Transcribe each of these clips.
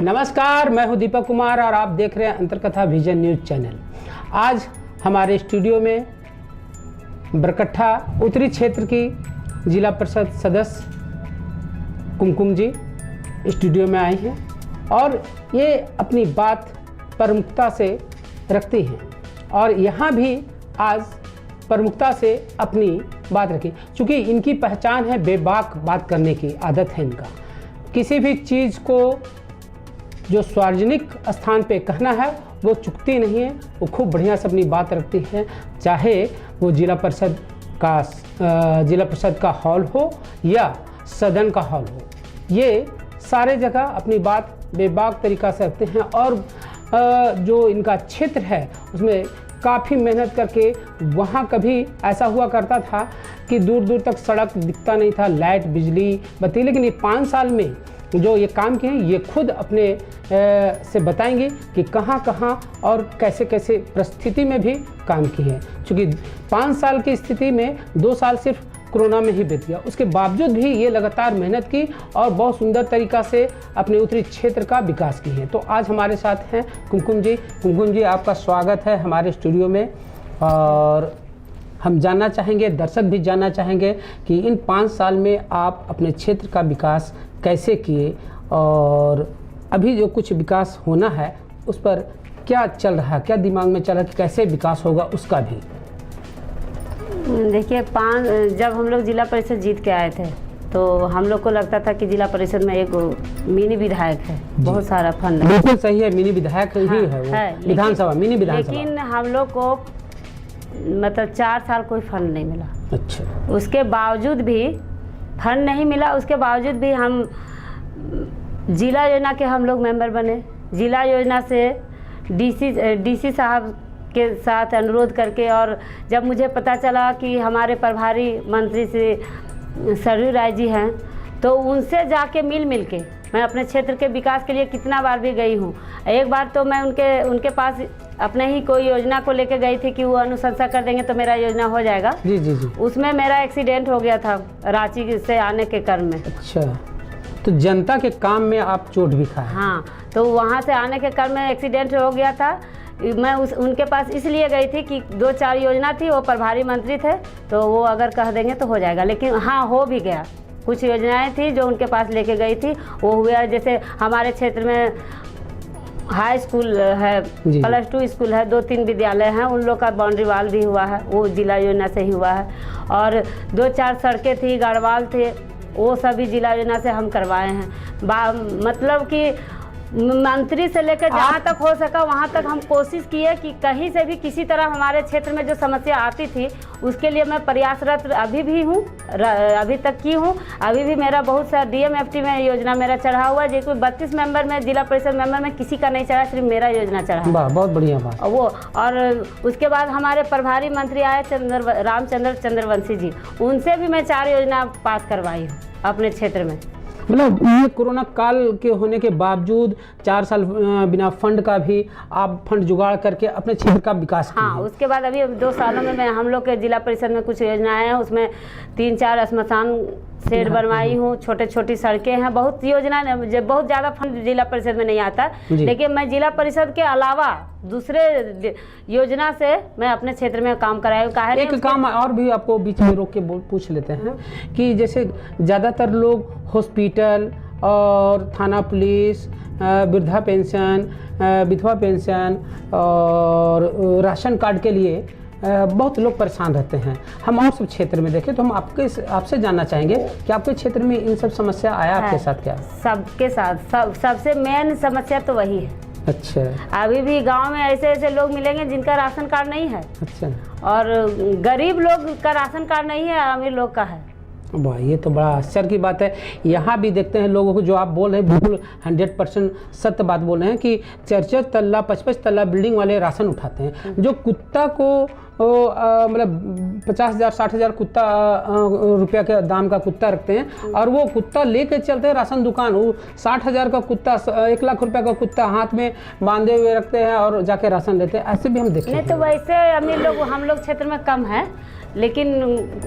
नमस्कार, मैं हूं दीपक कुमार और आप देख रहे हैं अंतरकथा विजन न्यूज़ चैनल। आज हमारे स्टूडियो में बरकट्ठा उत्तरी क्षेत्र की जिला परिषद सदस्य कुमकुम जी स्टूडियो में आई हैं और ये अपनी बात प्रमुखता से रखती हैं और यहाँ भी आज प्रमुखता से अपनी बात रखी, क्योंकि इनकी पहचान है बेबाक बात करने की आदत है इनका। किसी भी चीज़ को जो सार्वजनिक स्थान पे कहना है वो चुकती नहीं है, वो खूब बढ़िया से अपनी बात रखती है, चाहे वो जिला परिषद का हॉल हो या सदन का हॉल हो। ये सारे जगह अपनी बात बेबाक तरीक़ा से रखते हैं और जो इनका क्षेत्र है उसमें काफ़ी मेहनत करके वहाँ कभी ऐसा हुआ करता था कि दूर दूर तक सड़क दिखता नहीं था, लाइट बिजली बत्ती, लेकिन ये 5 साल में जो ये काम किए हैं ये खुद अपने से बताएंगे कि कहाँ कहाँ और कैसे कैसे परिस्थिति में भी काम किए हैं। चूँकि 5 साल की स्थिति में 2 साल सिर्फ कोरोना में ही बीत गया, उसके बावजूद भी ये लगातार मेहनत की और बहुत सुंदर तरीक़ा से अपने उत्तरी क्षेत्र का विकास की है। तो आज हमारे साथ हैं कुमकुम जी। कुमकुम जी, आपका स्वागत है हमारे स्टूडियो में और हम जानना चाहेंगे, दर्शक भी जानना चाहेंगे कि इन 5 साल में आप अपने क्षेत्र का विकास कैसे किए और अभी जो कुछ विकास होना है उस पर क्या चल रहा है, क्या दिमाग में चल रहा है कि कैसे विकास होगा उसका भी। देखिए, जब हम लोग जिला परिषद जीत के आए थे तो हम लोग को लगता था कि जिला परिषद में एक मिनी विधायक है, बहुत सारा फंड है। बिल्कुल सही है, मिनी विधायक ही है वो, विधानसभा मिनी विधानसभा। लेकिन हम लोग को मतलब 4 साल कोई फंड नहीं मिला। अच्छा। उसके बावजूद भी फंड नहीं मिला, उसके बावजूद भी हम जिला योजना के हम लोग मेंबर बने। जिला योजना से डीसी साहब के साथ अनुरोध करके, और जब मुझे पता चला कि हमारे प्रभारी मंत्री श्री सरयू राय जी हैं तो उनसे जाके मिल के मैं अपने क्षेत्र के विकास के लिए कितना बार भी गई हूँ। एक बार तो मैं उनके पास अपने ही कोई योजना को लेके गई थी कि वो अनुशंसा कर देंगे तो मेरा योजना हो जाएगा। जी जी जी। उसमें मेरा एक्सीडेंट हो गया था रांची से आने के क्रम में। अच्छा, तो जनता के काम में आप चोट भी खाए? हाँ, तो वहाँ से आने के क्रम में एक्सीडेंट हो गया था। मैं उनके पास इसलिए गई थी कि 2-4 योजना थी, वो प्रभारी मंत्री थे तो वो अगर कह देंगे तो हो जाएगा। लेकिन हाँ, हो भी गया। कुछ योजनाएं थी जो उनके पास लेके गई थी, वो हुआ। जैसे हमारे क्षेत्र में हाई स्कूल है, +2 स्कूल है, 2-3 विद्यालय हैं, उन लोग का बाउंड्री वाल भी हुआ है, वो जिला योजना से ही हुआ है। और 2-4 सड़कें थी, गढ़वाल थे, वो सभी जिला योजना से हम करवाए हैं। मतलब कि मंत्री से लेकर जहाँ तक हो सका वहाँ तक हम कोशिश किए कि कहीं से भी किसी तरह हमारे क्षेत्र में जो समस्या आती थी उसके लिए मैं प्रयासरत अभी भी हूँ, अभी तक की हूँ। अभी भी मेरा बहुत सा DMFT में योजना मेरा चढ़ा हुआ है, जो कोई 32 मेंबर में जिला परिषद मेंबर में किसी का नहीं चढ़ा, सिर्फ मेरा योजना चढ़ा। वाह, बहुत बढ़िया बात। वो और उसके बाद हमारे प्रभारी मंत्री आए रामचंद्र चंद्रवंशी जी, उनसे भी मैं 4 योजना पास करवाई हूँ अपने क्षेत्र में। मतलब ये कोरोना काल के होने के बावजूद 4 साल बिना फंड का भी आप फंड जुगाड़ करके अपने क्षेत्र का विकास किया। हाँ, उसके बाद अभी 2 सालों में हम लोग के जिला परिषद में कुछ योजनाएं हैं, उसमें 3-4 श्मशान शेड बनवाई हूँ, छोटी सड़कें हैं, बहुत योजना। बहुत ज़्यादा फंड जिला परिषद में नहीं आता, लेकिन मैं जिला परिषद के अलावा दूसरे योजना से मैं अपने क्षेत्र में काम कराया हूँ। एक काम और भी आपको बीच में रोक के पूछ लेते हैं कि जैसे ज़्यादातर लोग हॉस्पिटल और थाना पुलिस, वृद्धा पेंशन, विधवा पेंशन और राशन कार्ड के लिए बहुत लोग परेशान रहते हैं। हम और सब क्षेत्र में देखें तो हम आपसे जानना चाहेंगे कि आपके क्षेत्र में इन सब समस्या आया आपके साथ क्या? सबके साथ सबसे मेन समस्या तो वही है। अच्छा। अभी भी गांव में ऐसे लोग मिलेंगे जिनका राशन कार्ड नहीं है। अच्छा। और गरीब लोग का राशन कार्ड नहीं है, अमीर लोग का है। वाह, ये तो बड़ा आश्चर्य की बात है। यहाँ भी देखते हैं लोगों को, जो आप बोल रहे हैं बिल्कुल 100% सत्य बात बोल रहे हैं कि 4-4 तल्ला 55 तल्ला बिल्डिंग वाले राशन उठाते हैं। जो कुत्ता को मतलब 50,000 60,000 रुपया के दाम का कुत्ता रखते हैं और वो कुत्ता लेके चलते हैं राशन दुकान। वो 60,000 का कुत्ता, 1 लाख रुपया का कुत्ता हाथ में बांधे हुए रखते हैं और जाके राशन लेते हैं। ऐसे भी हम देखें। नहीं तो वैसे अमीर लोग हम लोग क्षेत्र में कम है, लेकिन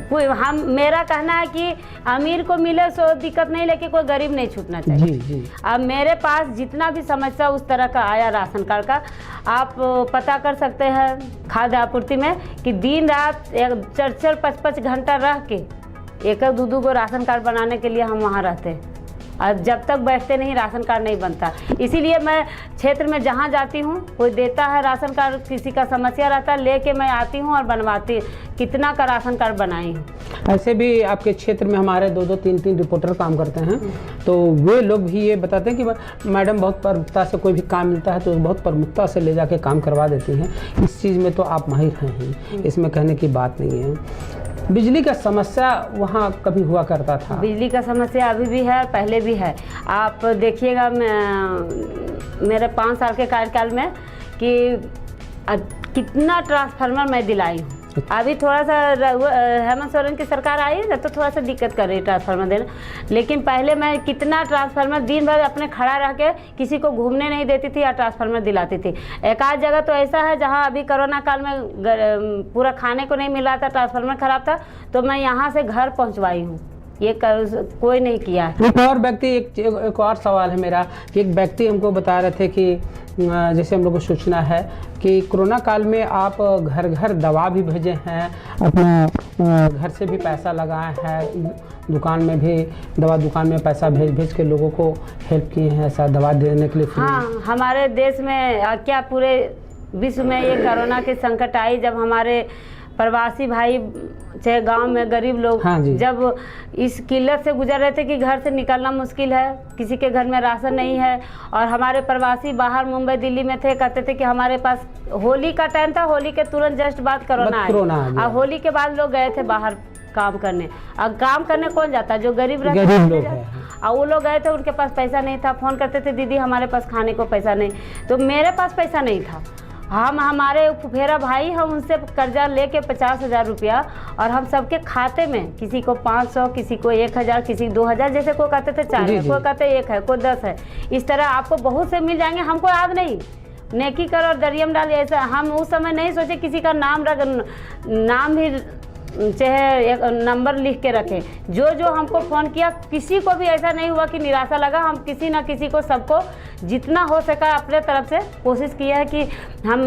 कोई हम मेरा कहना है कि अमीर को मिले सो दिक्कत नहीं, लेकिन कोई गरीब नहीं छूटना चाहिए। जी जी। अब मेरे पास जितना भी समस्या उस तरह का आया राशन कार्ड का, आप पता कर सकते हैं खाद्य आपूर्ति में कि दिन रात 4-5 घंटा रह के एक दो को राशन कार्ड बनाने के लिए हम वहाँ रहते हैं, और जब तक बैठते नहीं राशन कार्ड नहीं बनता। इसीलिए मैं क्षेत्र में जहाँ जाती हूँ, कोई देता है राशन कार्ड, किसी का समस्या रहता है, लेके मैं आती हूँ और बनवाती, कितना का राशन कार्ड बनाई हूँ। ऐसे भी आपके क्षेत्र में हमारे 2-2, 3-3 रिपोर्टर काम करते हैं, तो वे लोग भी ये बताते हैं कि मैडम बहुत प्रमुखता से कोई भी काम मिलता है तो बहुत प्रमुखता से ले जाके काम करवा देती हैं। इस चीज़ में तो आप माहिर हैं, इसमें कहने की बात नहीं है। बिजली का समस्या वहाँ कभी हुआ करता था? बिजली का समस्या अभी भी है, पहले भी है। आप देखिएगा मेरे 5 साल के कार्यकाल में कि कितना ट्रांसफार्मर मैं दिलाई हूँ। अभी थोड़ा सा हेमंत सोरेन की सरकार आई है तो थोड़ा सा दिक्कत कर रही है ट्रांसफार्मर देना, लेकिन पहले मैं कितना ट्रांसफार्मर दिन भर अपने खड़ा रह के किसी को घूमने नहीं देती थी या ट्रांसफार्मर दिलाती थी। एक आध जगह तो ऐसा है जहां अभी कोरोना काल में पूरा खाने को नहीं मिल रहा था, ट्रांसफार्मर खराब था, तो मैं यहाँ से घर पहुँचवाई हूँ। ये कोई नहीं किया है। एक और व्यक्ति, एक और सवाल है मेरा कि एक व्यक्ति हमको बता रहे थे कि जैसे हम लोग को सूचना है कि कोरोना काल में आप घर घर दवा भी भेजे हैं, अपना घर से भी पैसा लगाए हैं, दुकान में भी दवा दुकान में पैसा भेज के लोगों को हेल्प किए हैं ऐसा दवा देने के लिए। हाँ, हमारे देश में क्या पूरे विश्व में ये कोरोना की संकट आई, जब हमारे प्रवासी भाई चाहे गांव में गरीब लोग, हाँ जब इस किल्लत से गुजर रहे थे कि घर से निकलना मुश्किल है, किसी के घर में राशन नहीं है, और हमारे प्रवासी बाहर मुंबई दिल्ली में थे, कहते थे कि हमारे पास होली का टाइम था, होली के तुरंत जस्ट बाद कोरोना आया, और होली के बाद लोग गए थे बाहर काम करने। अब काम करने कौन जाता है? जो गरीब रहते हैं। और वो लोग गए थे, उनके पास पैसा नहीं था, फ़ोन करते थे दीदी हमारे पास खाने को पैसा नहीं, तो मेरे पास पैसा नहीं था। हमारे फुफेरा भाई, हम उनसे कर्जा लेके 50,000 रुपया, और हम सबके खाते में किसी को 500, किसी को 1,000, किसी 2,000, जैसे कोई कहते थे 4 है, कोई कहते 1 है, कोई 10 है, इस तरह आपको बहुत से मिल जाएंगे। हमको याद नहीं, नेकी कर और दरियम डाल, ऐसा हम उस समय नहीं सोचे किसी का नाम भी चाहे एक नंबर लिख के रखें। जो जो हमको फ़ोन किया, किसी को भी ऐसा नहीं हुआ कि निराशा लगा। हम किसी ना किसी को, सबको जितना हो सका अपने तरफ से कोशिश किया है कि हम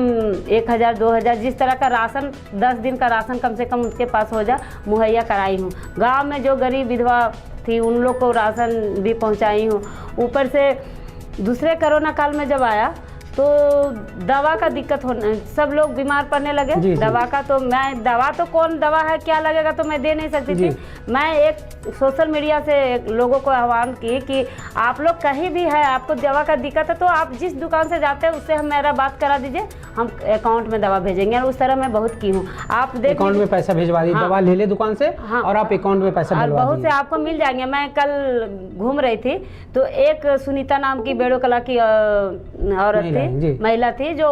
1,000, 2,000 जिस तरह का राशन 10 दिन का राशन कम से कम उसके पास हो जा मुहैया कराई हूँ। गांव में जो गरीब विधवा थी उन लोग को राशन भी पहुँचाई हूँ। ऊपर से दूसरे कोरोना काल में जब आया तो दवा का दिक्कत होने, सब लोग बीमार पड़ने लगे। जी, दवा का तो मैं, दवा तो कौन दवा है क्या लगेगा तो मैं दे नहीं सकती थी। मैं एक सोशल मीडिया से लोगों को आह्वान की कि आप लोग कहीं भी है, आपको दवा का दिक्कत है तो आप जिस दुकान से जाते हैं उससे हम मेरा बात करा दीजिए, हम अकाउंट में दवा भेजेंगे। और उस तरह मैं बहुत की हूँ। आप देख अकाउंट में पैसा भिजवा दीजिए। दवा ले ले दुकान से, और आप अकाउंट में पैसा और बहुत से आपको मिल जाएंगे। मैं कल घूम रही थी तो एक सुनीता नाम की बेड़ो कला की औरत थी, महिला थी, जो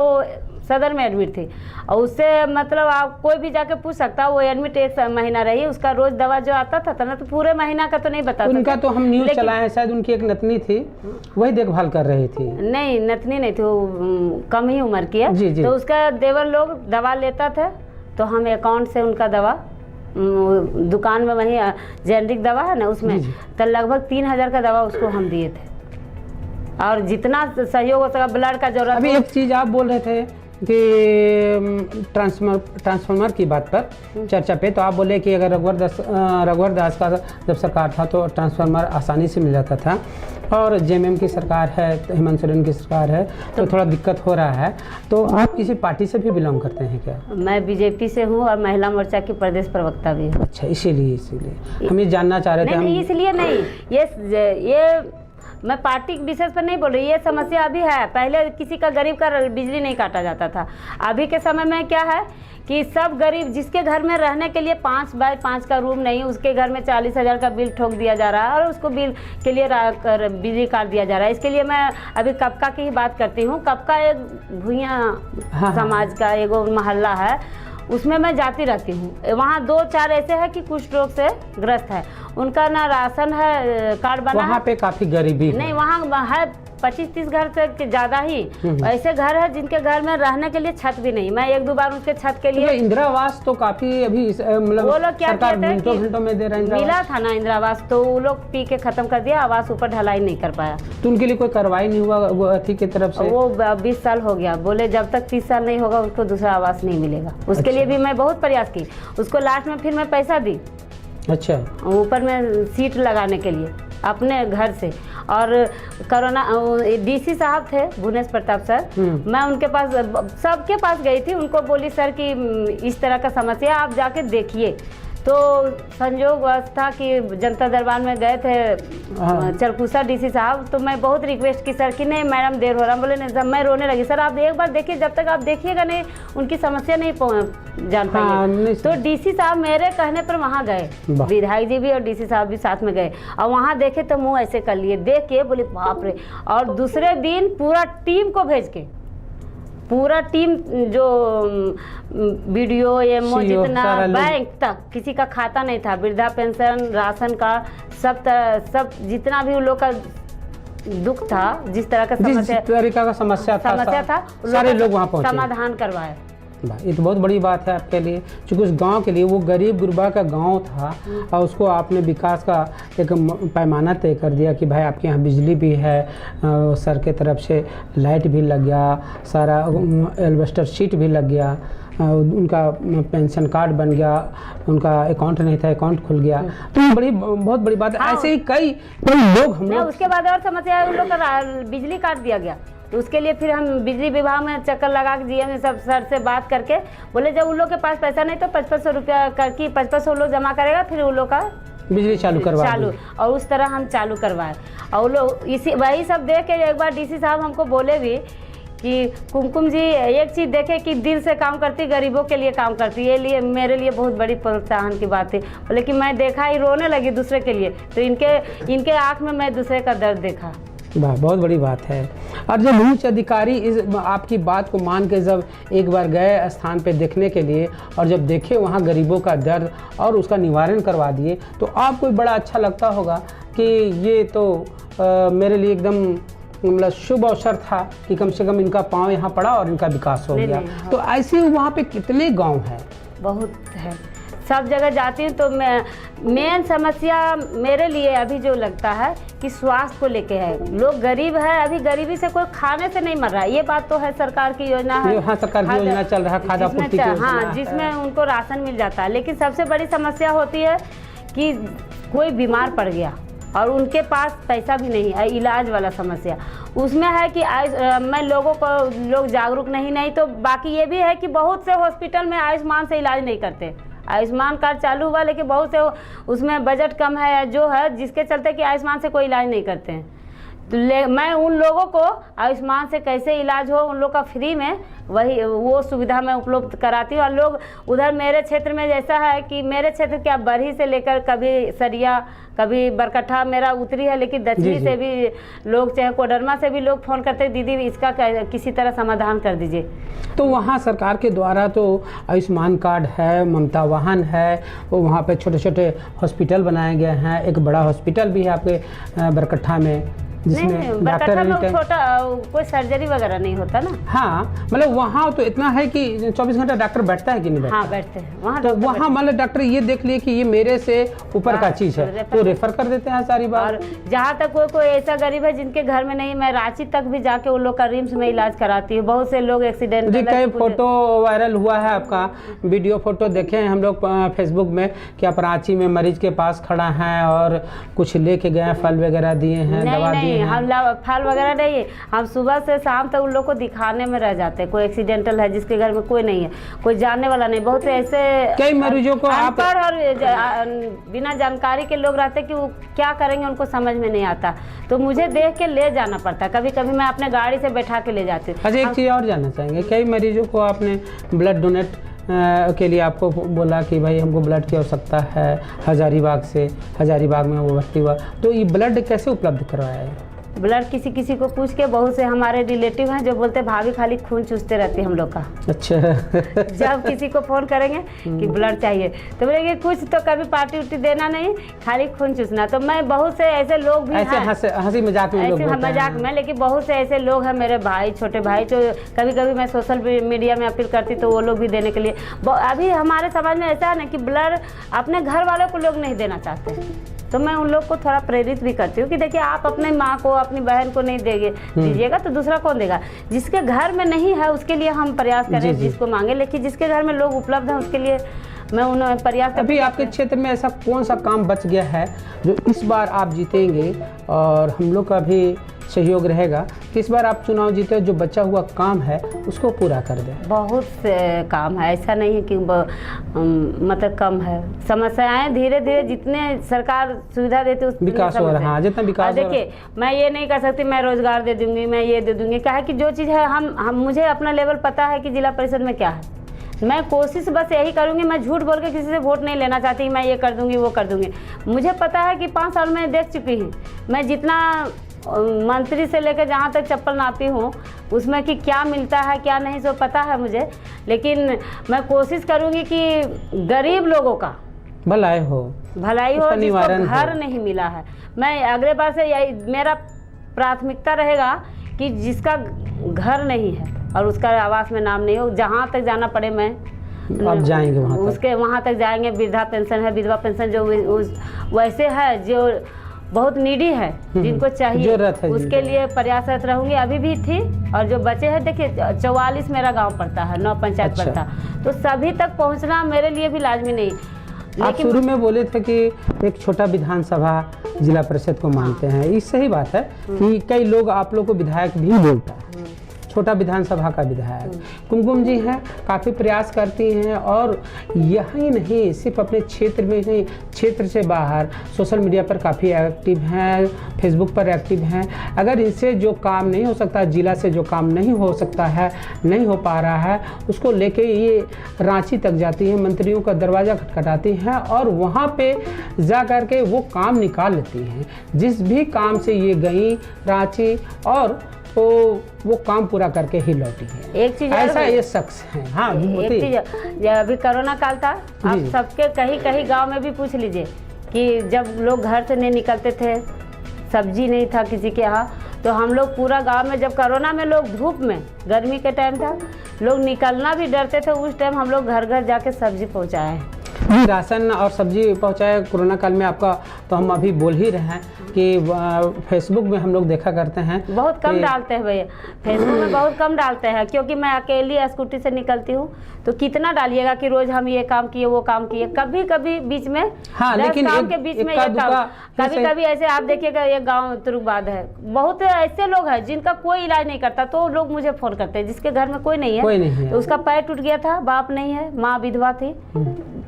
सदर में एडमिट थी, और उससे मतलब आप कोई भी जाके पूछ सकता, वो एडमिट 1 महीना रही। उसका रोज दवा जो आता था ना, तो पूरे महीना का तो नहीं बता सकते। उनका तो हम न्यूज़ चलाए हैं, शायद उनकी एक नतनी थी, वही देखभाल कर रही थी। नहीं, नतनी नहीं थी, वो कम ही उम्र की है। जी, जी। तो उसका देवर लोग दवा लेता था, तो हम अकाउंट से उनका दवा, दुकान में वही जेनरिक दवा है ना उसमें, तो लगभग 3,000 का दवा उसको हम दिए थे। और जितना सहयोग हो सका, ब्लड का जरूरत। अभी एक चीज़ आप बोल रहे थे कि ट्रांसफार्मर की बात पर चर्चा पे, तो आप बोले कि अगर रघुवर दास का जब सरकार था तो ट्रांसफार्मर आसानी से मिल जाता था, और जेएमएम की सरकार है, हेमंत सोरेन की सरकार है, तो थोड़ा दिक्कत हो रहा है। तो आप किसी पार्टी से भी बिलोंग करते हैं क्या? मैं बीजेपी से हूँ और महिला मोर्चा की प्रदेश प्रवक्ता भी हूँ। अच्छा, इसीलिए हम ये जानना चाह रहे थे। नहीं, इसलिए नहीं, ये मैं पार्टी के विशेष पर नहीं बोल रही, ये समस्या अभी है। पहले किसी का गरीब का बिजली नहीं काटा जाता था। अभी के समय में क्या है कि सब गरीब, जिसके घर में रहने के लिए 5 बाय 5 का रूम नहीं, उसके घर में 40,000 का बिल ठोक दिया जा रहा है, और उसको बिल के लिए बिजली काट दिया जा रहा है। इसके लिए मैं अभी कपका की ही बात करती हूँ। कपका एक भुइयाँ समाज का एगो मोहल्ला है, उसमें मैं जाती रहती हूँ। वहाँ 2-4 ऐसे हैं कि कुष्ठ रोग से ग्रस्त है, उनका ना राशन है कार्ड बना, वहाँ पे काफ़ी गरीबी नहीं, वहाँ है 25-30 घर से ज़्यादा ही ऐसे घर है जिनके घर में रहने के लिए छत भी नहीं। मैं 1-2 बार उसके छत के लिए इंदिरा आवास तो काफी अभी मतलब वो लोग क्या सरकार कहते हैं कि घंटों में दे रहे हैं मिला था ना इंदिरा आवास, तो वो लोग पी के खत्म कर दिया, आवास ऊपर ढलाई नहीं कर पाया। तो उनके लिए कोई कार्रवाई नहीं हुआ वो अथी की तरफ से? वो 20 साल हो गया, बोले जब तक 30 साल नहीं होगा उसको दूसरा आवास नहीं मिलेगा। उसके लिए भी मैं बहुत प्रयास की, उसको लास्ट में फिर मैं पैसा दी, अच्छा, ऊपर में सीट लगाने के लिए अपने घर से। और कोरोना डीसी साहब थे भुवनेश प्रताप सर, मैं उनके पास सबके पास गई थी, उनको बोली सर कि इस तरह का समस्या आप जाके देखिए। तो संजोग था कि जनता दरबार में गए थे चरकुसा डीसी साहब, तो मैं बहुत रिक्वेस्ट की सर कि नहीं मैडम देर हो रहा। बोले नहीं, मैं रोने लगी, सर आप एक बार देखिए, जब तक आप देखिएगा नहीं उनकी समस्या नहीं जान पाएंगे। तो डीसी साहब मेरे कहने पर वहाँ गए, विधायक जी भी और डीसी साहब भी साथ में गए, और वहाँ देखे तो मुँह ऐसे कर लिए, देख के बोले बाप रे। और दूसरे दिन पूरा टीम को भेज के, पूरा टीम जो वीडियो एमओ जितना बैंक तक किसी का खाता नहीं था, वृद्धा पेंशन राशन का सब जितना भी उन लोग का दुख था, जिस तरह का समस्या था सारे लोग वहाँ पहुंचे, समाधान करवाए। ये तो बहुत बड़ी बात है आपके लिए, क्योंकि उस गांव के लिए, वो गरीब गुरबा का गांव था और उसको आपने विकास का एक पैमाना तय कर दिया कि भाई आपके यहाँ बिजली भी है, सर के तरफ से लाइट भी लग गया, सारा एल्वेस्टर शीट भी लग गया, उनका पेंशन कार्ड बन गया, उनका अकाउंट नहीं था अकाउंट खुल गया। तो ये बहुत बड़ी बात है। हाँ, ऐसे ही कई लोग हम लोग। उसके बाद और समस्या उन लोग का बिजली काट दिया गया, तो उसके लिए फिर हम बिजली विभाग में चक्कर लगा के जीएम सब सर से बात करके बोले जब उन लोग के पास पैसा नहीं तो 5500 रुपया करके 5500 लोग जमा करेगा, फिर उन लोग का बिजली चालू और उस तरह हम चालू करवाए। और वो लोग इसी वही सब देख के एक बार डीसी साहब हमको बोले भी कि कुमकुम जी एक चीज़ देखे कि दिल से काम करती, गरीबों के लिए काम करती, ये लिए मेरे लिए बहुत बड़ी प्रोत्साहन की बात थी। बोले कि मैं देखा ही रोने लगी दूसरे के लिए, तो इनके आँख में मैं दूसरे का दर्द देखा। वाह, बहुत बड़ी बात है। और जब उच्च अधिकारी इस आपकी बात को मान के जब एक बार गए स्थान पे देखने के लिए और जब देखे वहाँ गरीबों का दर्द और उसका निवारण करवा दिए, तो आपको बड़ा अच्छा लगता होगा कि ये तो मेरे लिए एकदम मतलब शुभ अवसर था कि कम से कम इनका पाँव यहाँ पड़ा और इनका विकास हो गया। तो ऐसे वहाँ पे कितने गाँव हैं? बहुत है, सब जगह जाती हूँ तो मेन समस्या मेरे लिए अभी जो लगता है कि स्वास्थ्य को लेके है। लोग गरीब है, अभी गरीबी से कोई खाने से नहीं मर रहा है, ये बात तो है। सरकार की योजना है, हाँ सरकार की योजना चल रहा है, खाद्य आपूर्ति की योजना है, जिसमें उनको राशन मिल जाता है। लेकिन सबसे बड़ी समस्या होती है कि कोई बीमार पड़ गया और उनके पास पैसा भी नहीं है, इलाज वाला समस्या उसमें है कि मैं लोग जागरूक नहीं तो बाकी ये भी है कि बहुत से हॉस्पिटल में आयुष्मान से इलाज नहीं करते। आयुष्मान कार्ड चालू हुआ लेकिन बहुत से उसमें बजट कम है जो है, जिसके चलते कि आयुष्मान से कोई इलाज नहीं करते हैं। तो मैं उन लोगों को आयुष्मान से कैसे इलाज हो, उन लोग का फ्री में वो सुविधा मैं उपलब्ध कराती हूँ। और लोग उधर मेरे क्षेत्र में जैसा है कि मेरे क्षेत्र क्या बरही से लेकर कभी सरिया कभी बरकट्ठा मेरा उतरी है, लेकिन दक्षिणी से भी लोग चाहे कोडरमा से भी लोग फ़ोन करते दीदी इसका किसी तरह समाधान कर दीजिए। तो वहाँ सरकार के द्वारा तो आयुष्मान कार्ड है, ममता वाहन है, वहाँ पे छोटे छोटे हॉस्पिटल बनाए गए हैं। एक बड़ा हॉस्पिटल भी है आपके बरकट्ठा में, जिसमें डॉक्टर छोटा कोई सर्जरी वगैरह नहीं होता ना। हाँ मतलब वहाँ तो इतना है कि 24 घंटा डॉक्टर बैठता है कि नहीं बैठता? हाँ बैठते हैं वहाँ। तो वहाँ मतलब डॉक्टर ये देख लिए कि ये मेरे से ऊपर का चीज़ है तो रेफर कर देते हैं सारी बात। और जहाँ तक कोई ऐसा गरीब है जिनके घर में नहीं, मैं रांची तक भी जाके उन लोग का रिम्स में इलाज कराती हूँ। बहुत से लोग एक्सीडेंट जी, कई फोटो वायरल हुआ है आपका, वीडियो फोटो देखे हैं हम लोग फेसबुक में कि आप रांची में मरीज के पास खड़ा हैं और कुछ लेके गए, फल वगैरह दिए हैं, दवा दिए हैं। हम फल वगैरह नहीं, हम सुबह से शाम तक उन लोग को दिखाने में रह जाते हैं। कोई एक्सीडेंटल है जिसके घर में कोई नहीं है, कोई जानने वाला नहीं, बहुत ऐसे कई मरीजों को आप और बिना जानकारी के लोग रहते कि वो क्या करेंगे उनको समझ में नहीं आता, तो मुझे देख के ले जाना पड़ता। कभी कभी मैं अपने गाड़ी से बैठा के ले जाती हूँ। अच्छा, एक चीज़ और जानना चाहेंगे, कई मरीजों को आपने ब्लड डोनेट के लिए आपको बोला कि भाई हमको ब्लड की आवश्यकता है हजारीबाग से, हजारीबाग में वो भर्ती हुआ, तो ये ब्लड कैसे उपलब्ध करवाया है? ब्लड किसी किसी को पूछ के, बहुत से हमारे रिलेटिव हैं जो बोलते भाभी खाली खून चूसते रहती है हम लोग का। अच्छा। जब किसी को फ़ोन करेंगे कि ब्लड चाहिए तो बोलेंगे कुछ तो कभी पार्टी उर्टी देना नहीं, खाली खून चूसना। तो मैं बहुत से ऐसे लोग भी हैं, हंसी मजाक में लोग ऐसे मजाक में, लेकिन बहुत से ऐसे लोग हैं मेरे भाई, छोटे भाई, जो कभी कभी मैं सोशल मीडिया में अपील करती तो वो लोग भी देने के लिए। अभी हमारे समाज में ऐसा है ना कि ब्लड अपने घर वालों को लोग नहीं देना चाहते, तो मैं उन लोग को थोड़ा प्रेरित भी करती हूँ कि देखिए आप अपने माँ को, अपनी बहन को नहीं दीजिएगा तो दूसरा कौन देगा। जिसके घर में नहीं है उसके लिए हम प्रयास करें, जिसको मांगे, लेकिन जिसके घर में लोग उपलब्ध हैं उसके लिए मैं उन्हें प्रयास। अभी आपके क्षेत्र में ऐसा कौन सा काम बच गया है जो इस बार आप जीतेंगे और हम लोग का भी सहयोग रहेगा कि इस बार आप चुनाव जीते, जो बचा हुआ काम है उसको पूरा कर दें? बहुत से काम है, ऐसा नहीं है कि मतलब कम है। समस्याएं धीरे धीरे जितने सरकार सुविधा देती है विकास हो रहा है, जितना विकास। देखिए मैं ये नहीं कर सकती मैं रोजगार दे दूंगी, मैं ये दे दूंगी, क्या है कि जो चीज़ है हम मुझे अपना लेवल पता है कि जिला परिषद में क्या है। मैं कोशिश बस यही करूंगी, मैं झूठ बोल के किसी से वोट नहीं लेना चाहती, मैं ये कर दूंगी वो कर दूंगी। मुझे पता है कि 5 साल में देख चुकी हूँ मैं, जितना मंत्री से लेकर जहाँ तक चप्पल नापी हूँ उसमें कि क्या मिलता है क्या नहीं सो पता है मुझे। लेकिन मैं कोशिश करूँगी कि गरीब लोगों का भलाई हो, जिसको घर नहीं मिला है। मैं अगले बार से यही मेरा प्राथमिकता रहेगा कि जिसका घर नहीं है और उसका आवास में नाम नहीं हो, जहाँ तक जाना पड़े मैं आप जाएंगे वहाँ तक जाएंगे। वृद्धा पेंशन है, विधवा पेंशन जो वैसे है जो बहुत नीडी है, जिनको चाहिए उसके लिए प्रयासरत रहूंगी। अभी भी थी और जो बचे हैं, देखिए 44 मेरा गांव पड़ता है, 9 पंचायत पड़ता, तो सभी तक पहुंचना मेरे लिए भी लाजमी नहीं। आप शुरू में बोले थे कि एक छोटा विधानसभा जिला परिषद को मानते हैं, ये सही बात है कि कई लोग आप लोग को विधायक भी बोलता है, छोटा विधानसभा का विधायक। कुमकुम जी हैं, काफ़ी प्रयास करती हैं और यही नहीं सिर्फ अपने क्षेत्र में नहीं, क्षेत्र से बाहर सोशल मीडिया पर काफ़ी एक्टिव हैं, फेसबुक पर एक्टिव हैं। अगर इनसे जो काम नहीं हो सकता, जिला से जो काम नहीं हो सकता है, नहीं हो पा रहा है, उसको लेके ये रांची तक जाती हैं, मंत्रियों का दरवाज़ा खटखटाती हैं और वहाँ पे जा कर के वो काम निकाल लेती हैं। जिस भी काम से ये गई रांची और तो वो काम पूरा करके ही लौटी है। एक चीज ऐसा ये शख्स है। हाँ, एक चीज, अभी कोरोना काल था, आप सबके कहीं कहीं गांव में भी पूछ लीजिए कि जब लोग घर से नहीं निकलते थे, सब्जी नहीं था किसी के यहाँ, तो हम लोग पूरा गांव में, जब कोरोना में लोग धूप में, गर्मी के टाइम था, लोग निकलना भी डरते थे, उस टाइम हम लोग घर घर जाके सब्जी पहुँचाए हैं। राशन और सब्जी पहुंचाए कोरोना काल में आपका, तो हम अभी बोल ही रहे हैं कि फेसबुक में हम लोग देखा करते हैं बहुत कम डालते हैं भैया, फेसबुक में बहुत कम डालते हैं, क्योंकि मैं अकेली स्कूटी से निकलती हूँ, तो कितना डालिएगा कि रोज हम ये काम किए वो काम किए। कभी कभी बीच में, हाँ, लेकिन काम के बीच में ये काम, कभी कभी ऐसे आप देखिएगा, ये गाँव तुरुकबाद है, बहुत ऐसे लोग हैं जिनका कोई इलाज नहीं करता, तो लोग मुझे फोन करते हैं, जिसके घर में कोई नहीं है, तो उसका पैर टूट गया था, बाप नहीं है, माँ विधवा थी,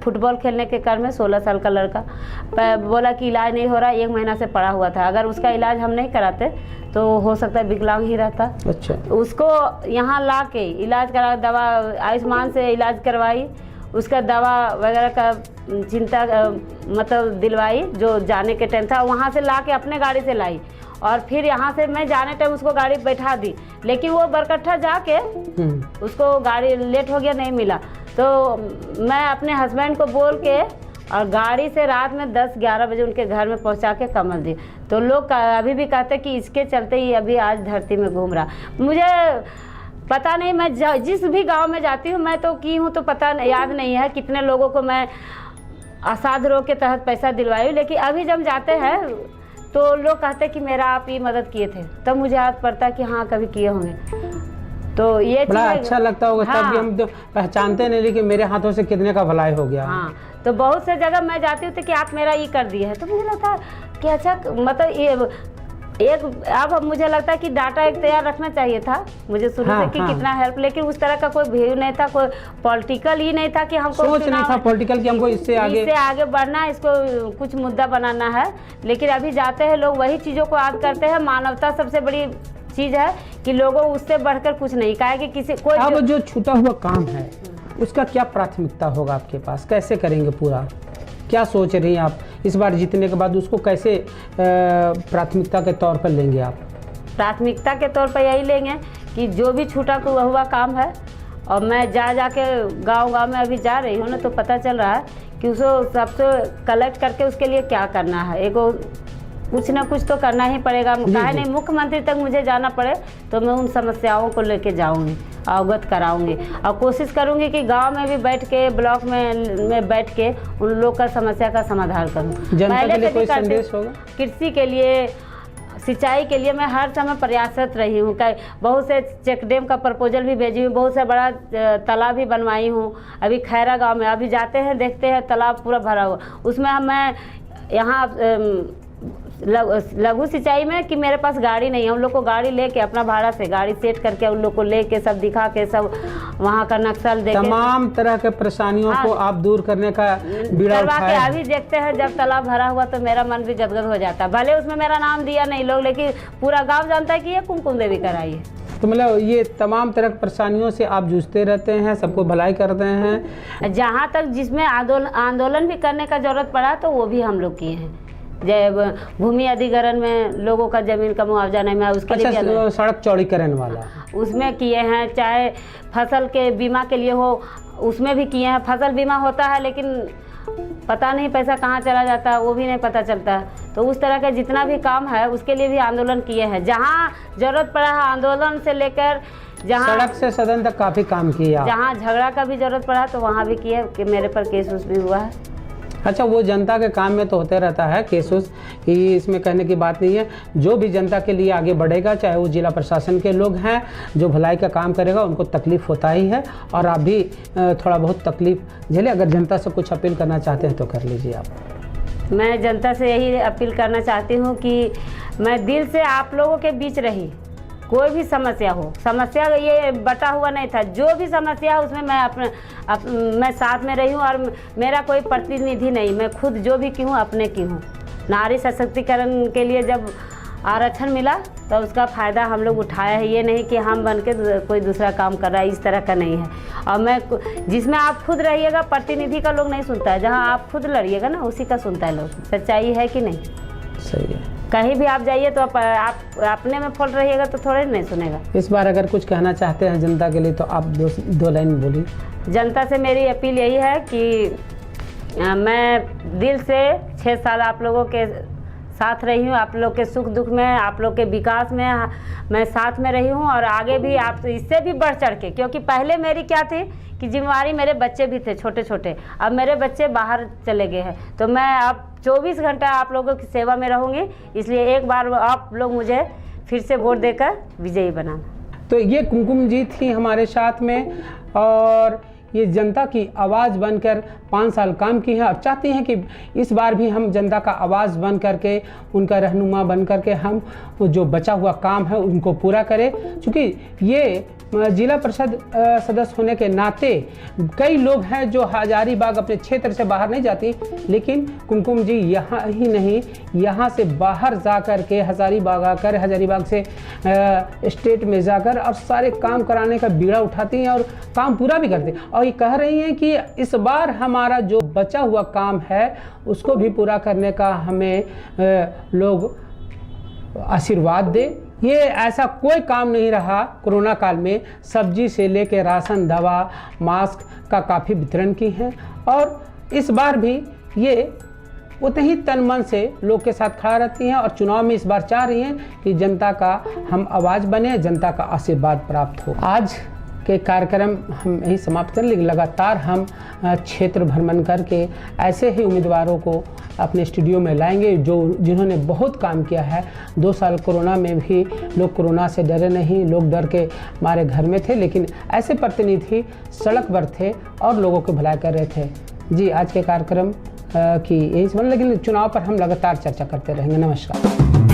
फुटबॉल खेलने के क्रम में 16 साल का लड़का, बोला कि इलाज नहीं हो रहा, 1 महीना से पड़ा हुआ था, अगर उसका इलाज हम नहीं कराते तो हो सकता है विकलांग ही रहता। अच्छा। उसको यहाँ ला के इलाज करा, दवा आयुष्मान से इलाज करवाई, उसका दवा वगैरह का चिंता मतलब दिलवाई, जो जाने के टाइम था वहाँ से ला के अपने गाड़ी से लाई, और फिर यहाँ से मैं जाने टाइम उसको गाड़ी बैठा दी, लेकिन वो बरकट्ठा जाके उसको गाड़ी लेट हो गया, नहीं मिला, तो मैं अपने हस्बैंड को बोल के और गाड़ी से रात में 10-11 बजे उनके घर में पहुंचा के कमल दी। तो लोग अभी भी कहते कि इसके चलते ही अभी आज धरती में घूम रहा। मुझे पता नहीं, मैं जिस भी गांव में जाती हूँ, मैं तो की हूँ तो पता याद नहीं है कितने लोगों को मैं असाध रोग के तहत पैसा दिलवाई हूँ, लेकिन अभी जब जाते हैं तो लोग कहते कि मेरा आप ये मदद किए थे, तब मुझे याद पड़ता कि हाँ कभी किए होंगे। तो ये बड़ा अच्छा लगता होगा। हाँ, तब भी हम तो पहचानते नहीं, लेकिन मेरे हाथों से कितने का भलाई हो गया। हाँ, तो बहुत से जगह मैं जाती हूँ तो कि आप मेरा ये कर दिए है, तो मुझे लगता है कि अच्छा, मतलब ये अब मुझे लगता है कि डाटा एक तैयार रखना चाहिए था मुझे शुरू से कि कितना हेल्प, लेकिन उस तरह का कोई व्यू नहीं था, कोई पॉलिटिकल ही नहीं था कि हमको सोच नहीं था पॉलिटिकल कि हमको इससे आगे बढ़ना, इसको कुछ मुद्दा बनाना है। लेकिन अभी जाते हैं लोग वही चीज़ों को याद करते हैं। मानवता सबसे बड़ी चीज़ है कि लोगों उससे बढ़कर कुछ नहीं कहा कि किसी कोई अब जो छूटा हुआ काम है उसका क्या प्राथमिकता होगा आपके पास, कैसे करेंगे पूरा, क्या सोच रही हैं आप इस बार जीतने के बाद, उसको कैसे प्राथमिकता के तौर पर लेंगे आप? प्राथमिकता के तौर पर यही लेंगे कि जो भी छूटा हुआ काम है, और मैं जाके गांव में अभी जा रही हूँ ना, तो पता चल रहा है कि उसको सबसे कलेक्ट करके उसके लिए क्या करना है। एक कुछ ना कुछ तो करना ही पड़ेगा, काहे नहीं मुख्यमंत्री तक मुझे जाना पड़े तो मैं उन समस्याओं को लेके जाऊंगी, अवगत कराऊंगी, और कोशिश करूंगी कि गांव में भी बैठ के, ब्लॉक में बैठ के उन लोग का समस्या का समाधान करूं। पहले से भी संदेश होगा कृषि के लिए, सिंचाई के लिए मैं हर समय प्रयासरत रही हूँ। बहुत से चेक डैम का प्रपोजल भी भेजी हूँ, बहुत से बड़ा तालाब भी बनवाई हूँ। अभी खैरा गांव में अभी जाते हैं, देखते हैं तालाब पूरा भरा हुआ, उसमें मैं यहाँ लघु सिंचाई में कि मेरे पास गाड़ी नहीं है, उन लोग को गाड़ी लेके अपना भाड़ा से गाड़ी सेट करके उन लोग को लेके सब दिखा के सब वहाँ का नक्शल देके तमाम तरह के परेशानियों को आप दूर करने का बीड़ा उठाया। अभी देखते हैं जब तालाब भरा हुआ तो मेरा मन भी गदगद हो जाता है। भले उसमें मेरा नाम दिया नहीं लोग, लेकिन पूरा गाँव जानता है कि ये कुमकुम देवी कराई है। तो मतलब ये तमाम तरह की परेशानियों से आप जूझते रहते हैं, सबको भलाई करते हैं। जहाँ तक जिसमें आंदोलन भी करने का जरूरत पड़ा तो वो भी हम लोग किए हैं। जब भूमि अधिग्रहण में लोगों का जमीन का मुआवजा नहीं मिला उसके लिए सड़क चौड़ीकरण वाला उसमें किए हैं, चाहे फसल के बीमा के लिए हो उसमें भी किए हैं। फसल बीमा होता है लेकिन पता नहीं पैसा कहाँ चला जाता है वो भी नहीं पता चलता। तो उस तरह के जितना भी काम है उसके लिए भी आंदोलन किए हैं। जहाँ जरूरत पड़ा है आंदोलन से लेकर जहाँ सड़क से सदन तक काफ़ी काम किया। जहाँ झगड़ा का भी जरूरत पड़ा तो वहाँ भी किए कि मेरे पर केस उस भी हुआ है। अच्छा, वो जनता के काम में तो होते रहता है केस उस, इसमें कहने की बात नहीं है। जो भी जनता के लिए आगे बढ़ेगा, चाहे वो जिला प्रशासन के लोग हैं, जो भलाई का काम करेगा उनको तकलीफ़ होता ही है, और आप भी थोड़ा बहुत तकलीफ़ झेले। अगर जनता से कुछ अपील करना चाहते हैं तो कर लीजिए आप। मैं जनता से यही अपील करना चाहती हूँ कि मैं दिल से आप लोगों के बीच रही। कोई भी समस्या हो, समस्या ये बटा हुआ नहीं था, जो भी समस्या है उसमें मैं मैं साथ में रही हूँ। और मेरा कोई प्रतिनिधि नहीं, मैं खुद जो भी की हूँ अपने की हूँ। नारी सशक्तिकरण के लिए जब आरक्षण मिला तो उसका फ़ायदा हम लोग उठाया है। ये नहीं कि हम बन के कोई दूसरा काम कर रहा है, इस तरह का नहीं है। और मैं जिसमें आप खुद रहिएगा, प्रतिनिधि का लोग नहीं सुनता है, जहाँ आप खुद लड़िएगा ना उसी का सुनता है लोग। सच्चाई है कि नहीं? सही है। कहीं भी आप जाइए तो आप अपने में फॉल्ट रहिएगा तो थोड़े नहीं सुनेगा। इस बार अगर कुछ कहना चाहते हैं जनता के लिए तो आप दो लाइन बोलिए। जनता से मेरी अपील यही है कि मैं दिल से 6 साल आप लोगों के साथ रही हूँ। आप लोग के सुख दुख में, आप लोग के विकास में मैं साथ में रही हूँ, और आगे भी आप इससे भी बढ़ चढ़ के, क्योंकि पहले मेरी क्या थी कि जिम्मेवारी, मेरे बच्चे भी थे छोटे छोटे, अब मेरे बच्चे बाहर चले गए हैं, तो मैं अब 24 घंटा आप लोगों की सेवा में रहूँगी। इसलिए एक बार आप लोग मुझे फिर से वोट देकर विजयी बनाना। तो ये कुमकुम जी थी हमारे साथ में, और ये जनता की आवाज़ बनकर 5 साल काम की है। अब चाहती हैं कि इस बार भी हम जनता का आवाज़ बन करके, उनका रहनुमा बन करके हम जो बचा हुआ काम है उनको पूरा करें। क्योंकि ये जिला परिषद सदस्य होने के नाते कई लोग हैं जो हजारीबाग अपने क्षेत्र से बाहर नहीं जाती, लेकिन कुमकुम जी यहाँ ही नहीं, यहाँ से बाहर जा कर के हजारीबाग आकर, हजारीबाग से स्टेट में जाकर और सारे काम कराने का बीड़ा उठाती हैं और काम पूरा भी करती हैं। और ये कह रही हैं कि इस बार हमारा जो बचा हुआ काम है उसको भी पूरा करने का हमें लोग आशीर्वाद दे। ये ऐसा कोई काम नहीं रहा कोरोना काल में, सब्जी से लेकर राशन, दवा, मास्क का काफ़ी वितरण की हैं, और इस बार भी ये उतने ही तन मन से लोग के साथ खड़ा रहती हैं, और चुनाव में इस बार चाह रही हैं कि जनता का हम आवाज़ बने, जनता का आशीर्वाद प्राप्त हो। आज के कार्यक्रम हम यही समाप्त करें, लेकिन लगातार हम क्षेत्र भ्रमण करके ऐसे ही उम्मीदवारों को अपने स्टूडियो में लाएंगे जिन्होंने बहुत काम किया है। 2 साल कोरोना में भी लोग कोरोना से डरे नहीं, लोग डर के हमारे घर में थे, लेकिन ऐसे प्रतिनिधि सड़क पर थे और लोगों की भलाई कर रहे थे। जी, आज के कार्यक्रम की यही समझ, लेकिन चुनाव पर हम लगातार चर्चा करते रहेंगे। नमस्कार।